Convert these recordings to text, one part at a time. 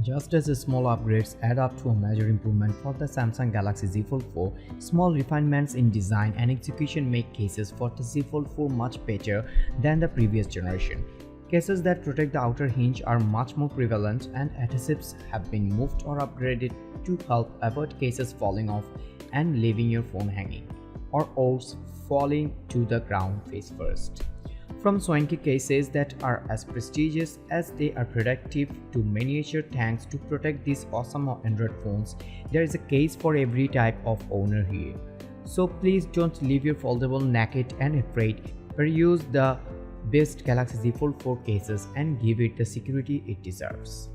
Just as small upgrades add up to a major improvement for the Samsung Galaxy Z Fold 4, small refinements in design and execution make cases for the Z Fold 4 much better than the previous generation. Cases that protect the outer hinge are much more prevalent, and adhesives have been moved or upgraded to help avoid cases falling off and leaving your phone hanging, or worse, falling to the ground face first. From swanky cases that are as prestigious as they are productive to miniature tanks to protect these awesome Android phones, there is a case for every type of owner here. So please don't leave your foldable naked and afraid, but use the best Galaxy Z Fold 4 cases and give it the security it deserves.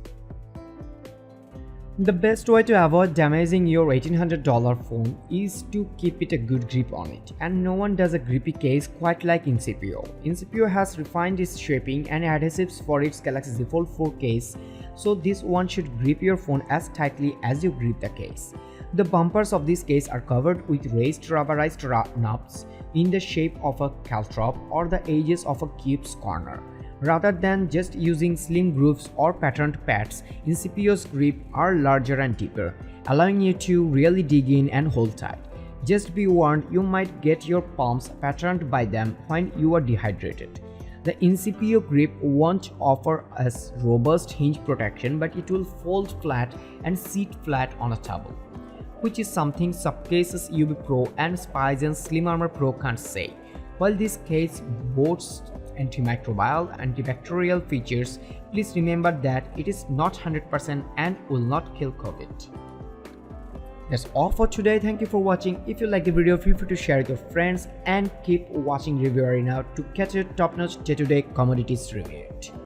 The best way to avoid damaging your $1,800 phone is to keep it a good grip on it, and no one does a grippy case quite like iNCIPIO. iNCIPIO has refined its shaping and adhesives for its Galaxy Z Fold 4 case, so this one should grip your phone as tightly as you grip the case. The bumpers of this case are covered with raised rubberized knobs in the shape of a caltrop or the edges of a cube's corner. Rather than just using slim grooves or patterned pads, iNCIPIO's grip are larger and deeper, allowing you to really dig in and hold tight. Just be warned, you might get your palms patterned by them when you are dehydrated. The iNCIPIO grip won't offer as robust hinge protection, but it will fold flat and sit flat on a table, which is something Subcase's UV Pro and Spyzen's Slim Armor Pro can't say. While this case boasts antimicrobial, antibacterial features, please remember that it is not 100% and will not kill COVID. That's all for today. Thank you for watching. If you like the video, feel free to share with your friends and keep watching Review Arena to catch your top-notch day-to-day commodities review.